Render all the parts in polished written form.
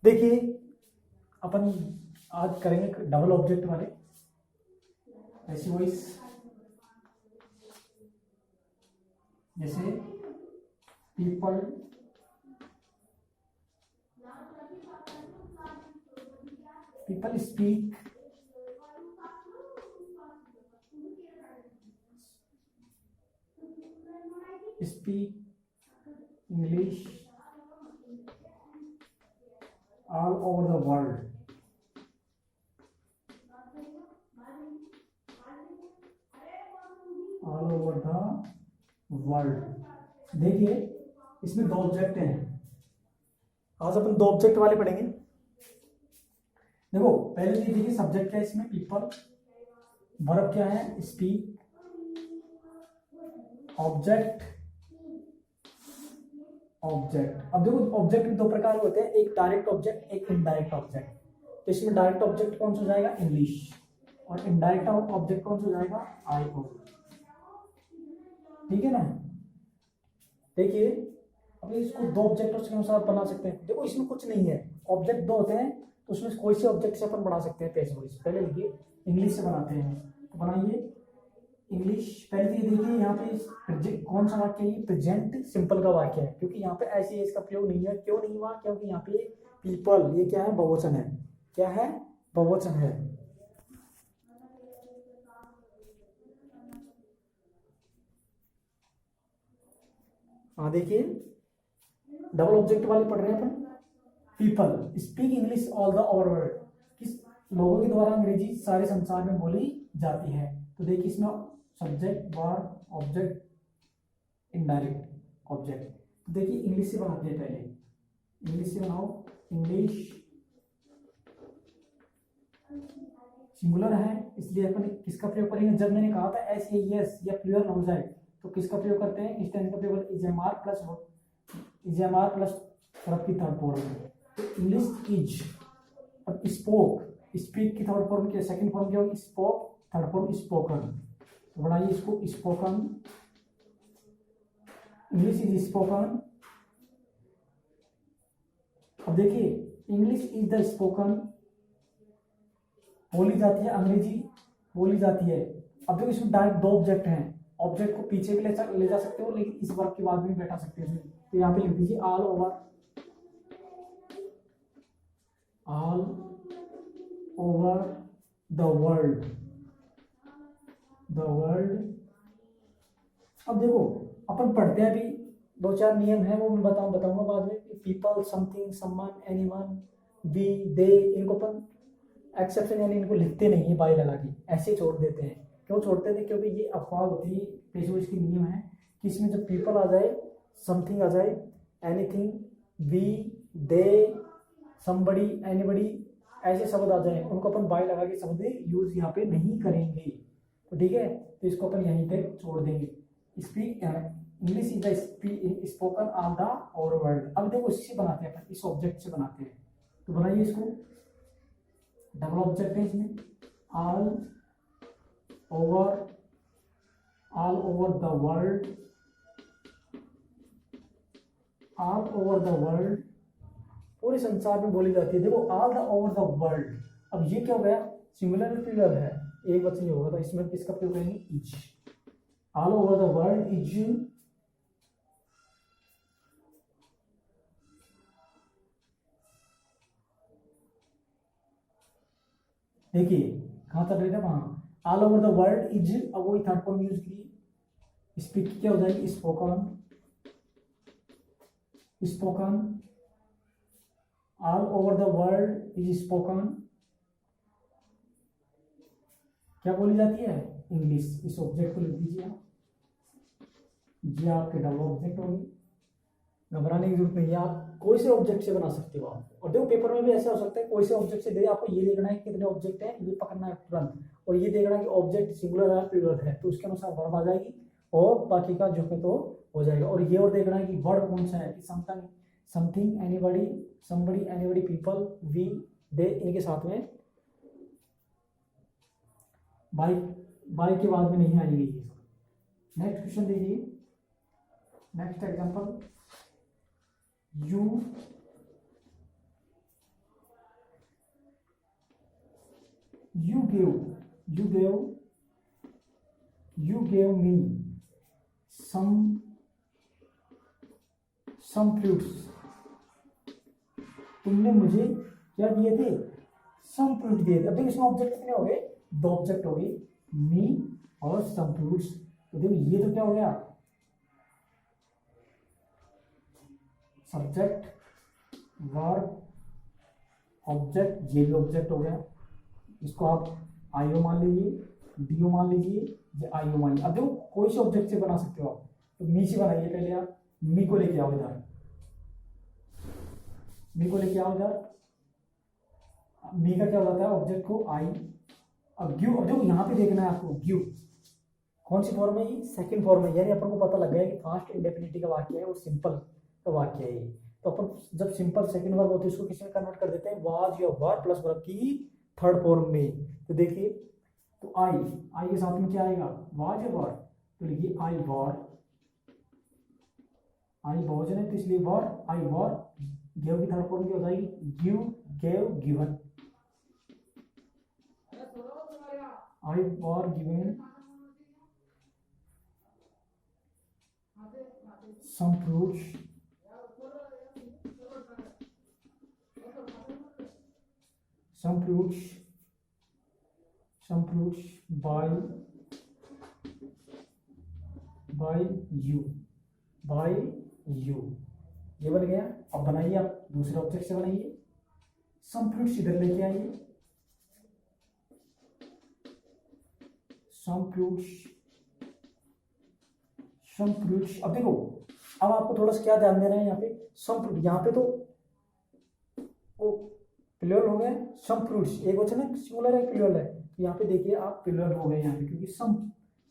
देखिए अपन आज करेंगे डबल ऑब्जेक्ट वाले ऐसी वॉइस, जैसे people speak English all over the world. All over the world. देखिए इसमें दो ऑब्जेक्ट हैं, आज अपन दो ऑब्जेक्ट वाले पढ़ेंगे। देखो पहले ये देखिए सब्जेक्ट क्या है इसमें, पीपल। वर्ब क्या है, स्पीक। ऑब्जेक्ट अब देखो ऑब्जेक्ट भी दो प्रकार के होते हैं, एक डायरेक्ट ऑब्जेक्ट, एक इनडायरेक्ट ऑब्जेक्ट। तो इसमें डायरेक्ट ऑब्जेक्ट कौन सा हो जाएगा, इंग्लिश, और इनडायरेक्ट ऑब्जेक्ट कौन सा हो जाएगा, आई ओ। ठीक है ना। देखिए अब इसको दो ऑब्जेक्टों के अनुसार बना सकते हैं। देखो इसमें कुछ नहीं है, ऑब्जेक्ट दो होते हैं तो उसमें कोई से ऑब्जेक्ट से अपन बना सकते हैं पेज वॉइस। पहले देखिए इंग्लिश से बनाते हैं, तो बनाइए इंग्लिश। पहले ये देखिए यहाँ पे कौन सा वाक्य है, ये प्रेजेंट सिंपल का वाक्य है, क्योंकि यहाँ पे ऐसे इसका प्रयोग नहीं है। क्यों नहीं हुआ, क्योंकि यहाँ पे पीपल ये क्या है, बहुवचन है। क्या है, बहुवचन है। हाँ देखिए डबल ऑब्जेक्ट वाले पढ़ रहे हैं अपन। People speak English all the over world, किस लोगों के द्वारा अंग्रेजी सारे संसार में बोली जाती है। तो देखिए इसमें subject, verb, object, indirect object. तो देखिए इंग्लिश से बनाते हैं, पहले इंग्लिश से बनाओ। इंग्लिश सिंगुलर है इसलिए अपन किसका प्रयोग करेंगे, जब मैंने कहा था एस ए एस या प्लूरल हो जाए तो किसका प्रयोग करते हैं, इस टेंस का प्रयोग is am are plus verb की थर्ड फॉर्म। तो इंग्लिश इज। अब स्पोक, स्पीक की थर्ड फॉर्म क्या, सेकंड फॉर्म क्या होगी, स्पोक, थर्ड फॉर्म स्पोकन। तो बनाइए इसको स्पोकन। English is spoken. अब देखिए इंग्लिश इज द स्पोकन, बोली जाती है, अंग्रेजी बोली जाती है। अब देखो इसमें डायरेक्ट दो ऑब्जेक्ट हैं, ऑब्जेक्ट को पीछे भी ले जा सकते हो, लेकिन इस वर्ब के बाद भी बैठा सकते हो। तो यहाँ पे लिख दीजिए ऑल ओवर द वर्ल्ड। अब देखो अपन पढ़ते हैं, अभी दो चार नियम है वो मैं बताऊंगा बाद में। People, something, someone, anyone, we, they, इनको अपन एक्सेप्शन यानी इनको लिखते नहीं है बाई लगा के, ऐसे छोड़ देते हैं। क्यों छोड़ते थे, क्योंकि ये अफवाह होती है, पेश वॉइस की नियम है कि इसमें जब पीपल आ जाए, समथिंग आ जाए, anything, we, they, somebody, anybody, ऐसे शब्द आ जाए, उनको अपन बाई लगा के शब्द यूज यहाँ पे नहीं करेंगे। तो ठीक है, तो इसको अपन यहीं तक छोड़ देंगे। Speak English is the spoken on the over world. अब देखो इससे बनाते हैं अपन, इस ऑब्जेक्ट से बनाते हैं। तो बनाइए इसको, डबल ऑब्जेक्ट है इसमें, all over the world, all over the world, पूरे संसार में बोली जाती है। देखो all the over the world, अब ये क्या हो गया, सिंगुलर प्लूरल है, एक वचन होगा, तो इसमें किसका प्रयोग करेंगे, is. All over the world is. देखिए कहां तक रहेगा, वहां all over the world is. अब वही थर्ड फॉर्म यूज की, स्पीक क्या हो जाएगी, spoken. All over the world is spoken, क्या बोली जाती है, इंग्लिश। इस ऑब्जेक्ट को लिख दीजिए आप, ये आपके डबल ऑब्जेक्ट होगी, घबराने की जरूरत नहीं है, आप कोई से ऑब्जेक्ट से बना सकते हो आप। और देखो पेपर में भी ऐसा हो सकता है, कोई से ऑब्जेक्ट से दे, आपको ये देखना है कितने ऑब्जेक्ट है, ये पकड़ना है तुरंत, और ये देखना है कि ऑब्जेक्ट सिंगुलर है प्लूरल है, तो उसके अनुसार वर्ब आ जाएगी और बाकी का जो है तो हो जाएगा। और ये और देखना है कि वर्ड कौन सा है, कि something, anybody, somebody, anybody, people, we, they, इनके साथ में बाई के बाद में नहीं आएगी ये सब। नेक्स्ट क्वेश्चन देखिए, next example, you you gave me some fruits. तुमने मुझे क्या दिए थे? सम फ्रूट दिए थे। अब देखो इसमें ऑब्जेक्ट कितने हो गए? दो ऑब्जेक्ट हो गए, मी और सम फ्रूट्स। तो देखो ये तो क्या हो गया? सब्जेक्ट, वर्ब, ऑब्जेक्ट, ये भी ऑब्जेक्ट हो गया। इसको आप आईओ मान लीजिए, डीओ मान लीजिए, ये आईओ मान लीजिए। अब देखो कोई से ऑब्जेक्ट से बना सकते हो आप। तो मी से बनाइए, पहले आप मी को लेके आओ इधर, मी को लेके आओ इधर। मी का क्या हो जाता है? ऑब्जेक्ट को आई। अब गिव, अब देखो यहाँ पे देखना है आपको, गिव कौन सी फॉर्म है? ये सेकंड फॉर्म है, यानी अपन को पता लग गया कि फास्ट इंडेफिनिटी का वाक्य है और सिंपल का वाक्य है ये। तो अपन जब सिंपल सेकंड वर्ब होती है उसको किस में कन्वर्ट कर देते हैं? वाज या वर प्लस वर्ब की थर्ड फॉर्म में। तो देखिए, तो आई के साथ में क्या आएगा? वाज या वर। तो लिखिए आई वर, आई बहुवचन है तो इसलिए वर, आई वर। गिव की थर्ड फॉर्म क्या हो जाएगी? Give, gave, given. I were given some fruits by you। ये बन गया। अब बनाइए आप दूसरे ऑब्जेक्ट से बनाइए। सम फ्रूट्स इधर लेके आइए, सम फ्रूट्स। अब देखो, अब आपको थोड़ा सा क्या ध्यान देना है यहाँ पे? सम फ्रूट, यहाँ पे तो वो प्लूरल हो गए, सम फ्रूट्स एक वचन है, सिंगुलर है, प्लूरल है। तो यहाँ पे देखिए आप प्लूरल हो गए यहाँ पे, क्योंकि सम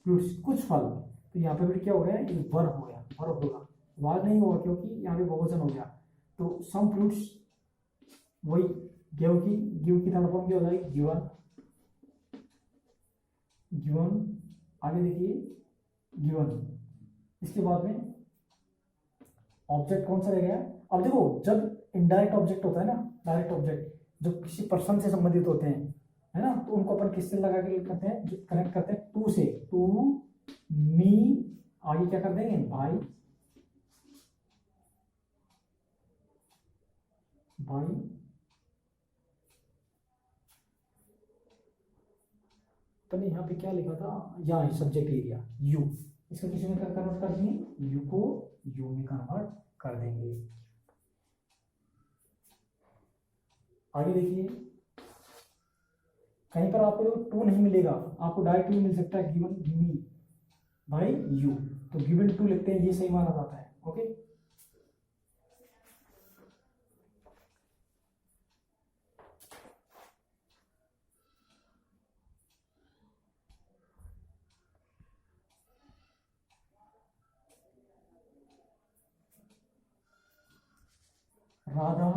फ्रूट्स कुछ फल। तो यहाँ पे भी क्या हो गया? ये वर्ब हो गया, वर्ब होगा, वाज नहीं होगा क्योंकि यहाँ पे बहुवचन हो गया। तो सम फ्रूट्स, वही गिव की थर्ड फॉर्म क्या हो जाएगी? गिवन। आगे देखिए गिवन। इसके बाद में ऑब्जेक्ट कौन सा रह गया? अब देखो, जब इनडायरेक्ट ऑब्जेक्ट होता है ना, डायरेक्ट ऑब्जेक्ट जो किसी पर्सन से संबंधित होते हैं, है ना, तो उनको अपन किससे लगा के करते हैं? जो कनेक्ट करते हैं टू से, टू, मी, आगे क्या कर देंगे? भाई, तो नहीं, यहाँ पे क्या लिखा था? यहाँ सब्जेक्ट एरिया यू, इसको किसी में कन्वर्ट कर देंगे, यू को यू में कन्वर्ट कर देंगे। आगे देखिए, कहीं पर आपको टू नहीं मिलेगा, आपको डायरेक्ट भी मिल सकता है, गिवन मी बाय यू। तो गिवन टू लिखते हैं, ये सही माना जाता है। Okay, Radha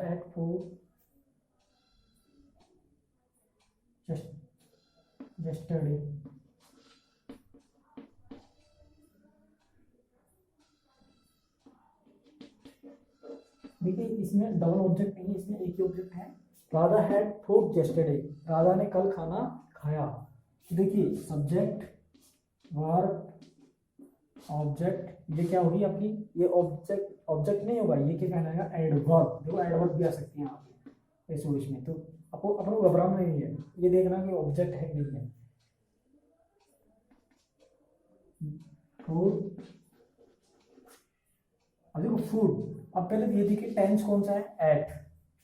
at food yesterday। देखिए, इसमें डबल ऑब्जेक्ट नहीं है, इसमें एक ही ऑब्जेक्ट है। Radha had food yesterday, Radha ने कल खाना खाया। देखिए, सब्जेक्ट, वर्ब, ऑब्जेक्ट, ये क्या होगी आपकी? ये ऑब्जेक्ट नहीं होगा, ये क्या कहलाएगा? एडवर्ब। देखो एडवर्ब भी आ सकती है यहाँ पे इस इंग्लिश में। तो आपको अपने को घबराना नहीं है, ये देखना कि ऑब्जेक्ट है कि नहीं है। फूड, अब देखो फूड, अब पहले ये देखिए टेंस कौन सा है? एट।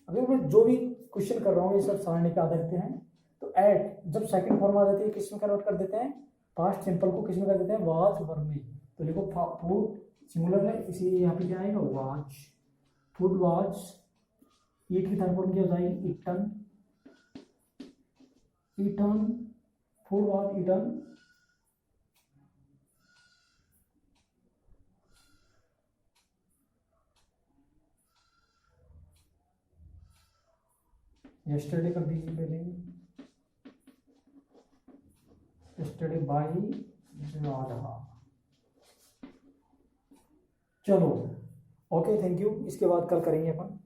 अभी मैं जो भी क्वेश्चन कर रहा हूँ ये सब सारणी के आधारित हैं। तो एट जब सेकंड फॉर्म आ जाती है किस में कन्वर्ट कर देते हैं? पास्ट सिंपल को किस में कर देते हैं? वाज वर्ब में। तो लिखो फूड सिंगुलर है, इसलिए यहाँ पे क्या आएगा वॉच, फूड वॉच। ईट की थर्ड फॉर्म क्या हो जाएगी eaten, eaten, food watch eaten. Yesterday कर दीजिए पहले, यस्टरडे बाय राधा। चलो ओके थैंक यू, इसके बाद कल करेंगे अपन।